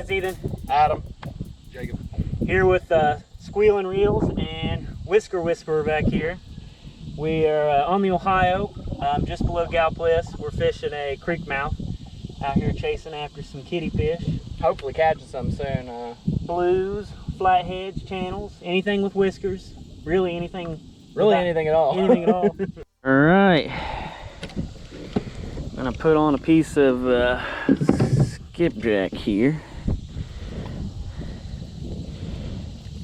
it's Ethan. Adam. Jacob. Here with Squealing Reels and Whisker Whisper back here. We are on the Ohio, just below Galplis. We're fishing a creek mouth out here chasing after some kitty fish. Hopefully catching some soon. Blues, flatheads, channels, anything with whiskers. Really anything. Really anything at all. Anything at all. All right. I'm gonna put on a piece of skipjack here.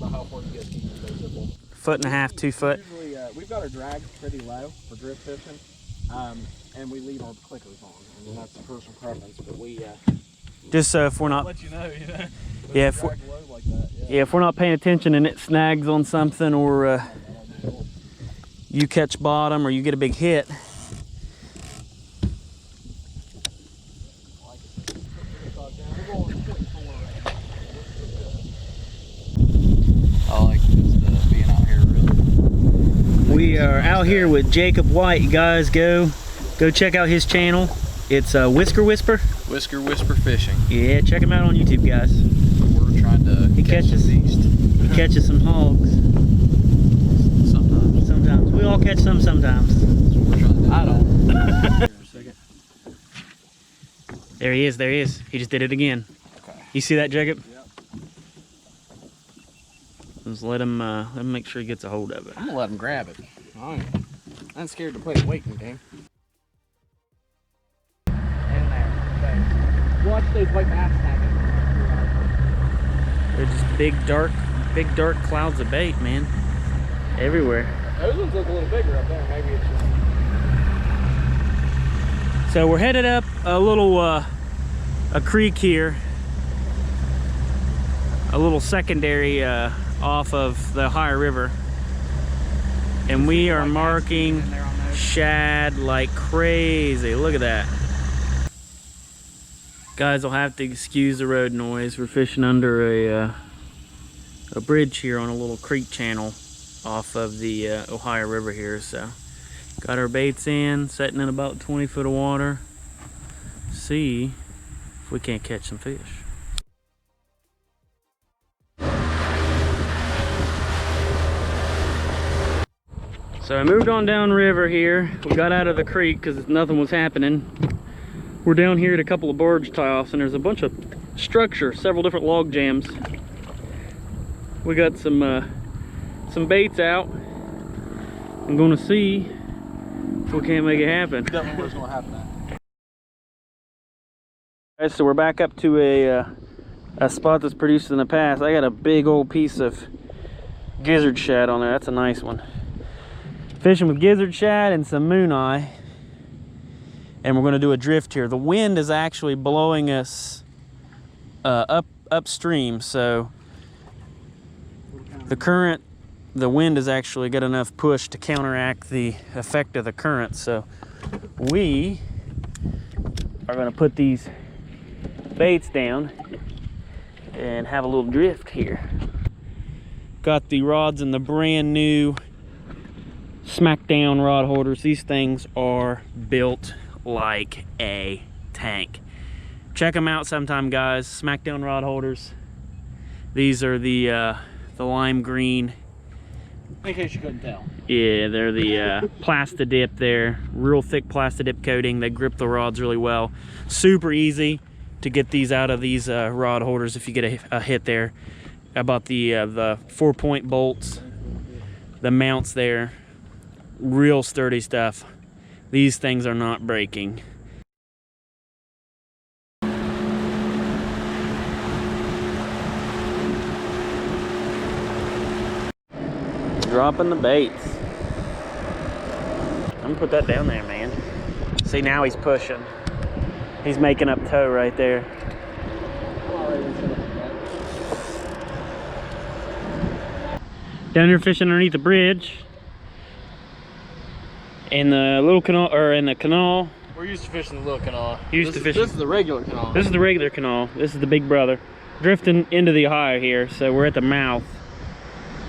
How far do you get simple? 1.5 feet, 2 foot. Usually, we've got our drag pretty low for drift fishing, and we leave our clickers on. I mean, that's the personal preference, but we just so if we're not, let you know. Yeah, if we're, like that, yeah, if we're not paying attention and it snags on something, or you catch bottom or you get a big hit. I like just being out here. Really. We are out here with Jacob White. You guys go check out his channel. It's Whisker Whisper. Whisker Whisper Fishing. Yeah, check him out on YouTube, guys. We're trying to catch a beast. He catches some hogs. Sometimes. Sometimes. We all catch some sometimes. That's what we're trying to do. I don't. There he is, there he is. He just did it again. Okay. You see that, Jacob? Yep. Just let him make sure he gets a hold of it. I'm gonna let him grab it. I'm scared to play weight in the game. In there. Watch those white bass snagging. They're just big dark clouds of bait, man. Everywhere. Those ones look a little bigger up there. Maybe it's just... So we're headed up a little a creek here, a little secondary off of the Ohio River, and we are marking shad like crazy. Look at that. Guys will have to excuse the road noise. We're fishing under a bridge here on a little creek channel off of the Ohio River here. So got our baits in, setting in about 20 foot of water. See if we can't catch some fish. So I moved on down river here. We got out of the creek because nothing was happening. We're down here at a couple of barge tie-offs, and there's a bunch of structure, several different log jams. We got some baits out. I'm gonna see if we can't make it happen. Don't know what's gonna happen now. Alright, so we're back up to a spot that's produced in the past. I got a big old piece of gizzard shad on there. That's a nice one. Fishing with gizzard shad and some moon eye, and we're going to do a drift here. The wind is actually blowing us upstream, so the wind has actually got enough push to counteract the effect of the current. So we are going to put these baits down and have a little drift here. Got the rods in the brand new Smackdown rod holders. These things are built like a tank. Check them out sometime, guys. Smackdown rod holders. These are the lime green. In case you couldn't tell. Yeah, they're the Plastidip there. Real thick Plastidip coating. They grip the rods really well. Super easy to get these out of these rod holders if you get a hit there. About the 4-point bolts, the mounts there. Real sturdy stuff. These things are not breaking. Dropping the baits. I'm gonna put that down there, man. See, now he's pushing. He's making up tow right there. Down here fishing underneath the bridge. In the little canal, or in the canal. We're used to fishing the little canal. This is the regular canal. This is the regular canal. This is the big brother. Drifting into the Ohio here, so we're at the mouth.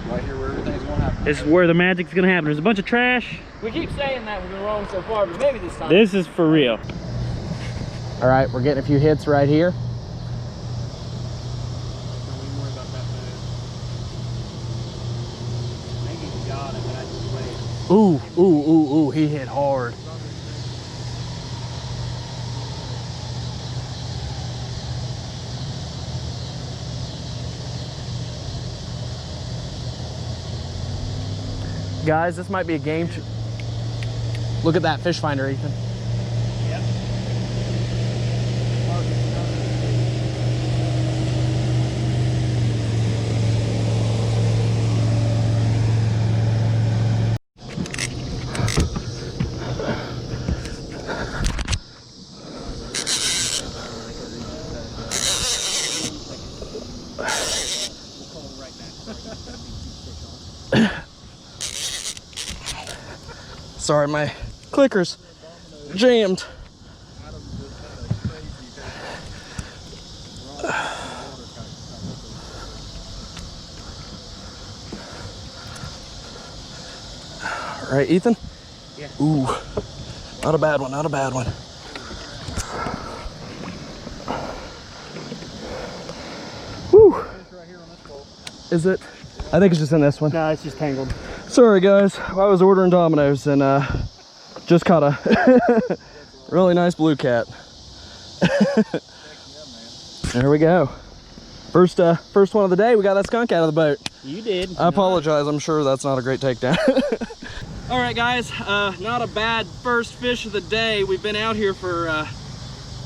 Right here where everything's gonna happen. This is where the magic's gonna happen. There's a bunch of trash. We keep saying that we've been wrong so far, but maybe this time. This is for real. All right, we're getting a few hits right here. Ooh, ooh, ooh, ooh, he hit hard. Guys, this might be a game. Look at that fish finder, Ethan. Yep. Sorry, my clicker's jammed. All right, Ethan? Yeah. Ooh, not a bad one, not a bad one. Whew. Is it? I think it's just in this one. No, it's just tangled. Sorry guys, I was ordering Domino's and just caught a really nice blue cat. There we go. First one of the day, we got that skunk out of the boat. You did. I apologize, I'm sure that's not a great takedown. All right guys, not a bad first fish of the day. We've been out here for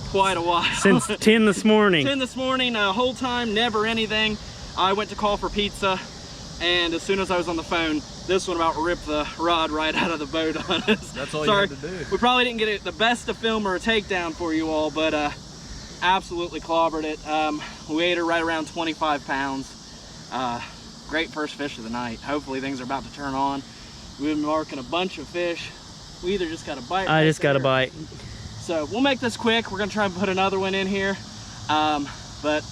quite a while. Since 10 this morning. 10 this morning, whole time, never anything. I went to call for pizza, and as soon as I was on the phone, this one about ripped the rod right out of the boat on us. That's all Sorry, you had to do. we probably didn't get it the best to film or a takedown for you all, but absolutely clobbered it. We ate her right around 25 pounds. Great first fish of the night. Hopefully things are about to turn on. We've been marking a bunch of fish. We either just got a bite. I just got a bite. So we'll make this quick. We're gonna try and put another one in here. But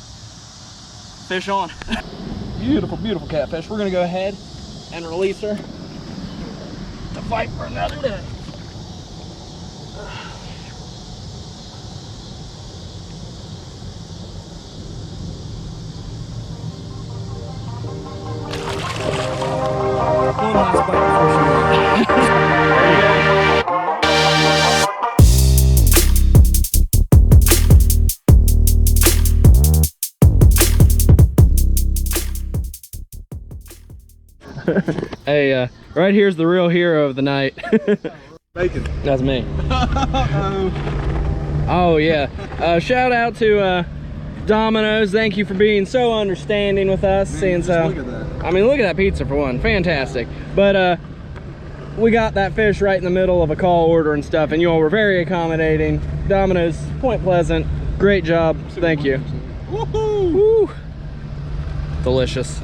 fish on. Beautiful, beautiful catfish. We're gonna go ahead and release her to fight for another day. One last bite before she Hey, right here's the real hero of the night. Bacon. That's me. Oh yeah. Shout out to Domino's. Thank you for being so understanding with us. Man, so, look at that. I mean, look at that pizza for one. Fantastic. But we got that fish right in the middle of a call order and stuff, and you all were very accommodating. Domino's, Point Pleasant, great job. Thank you. Woohoo! Woo. Delicious.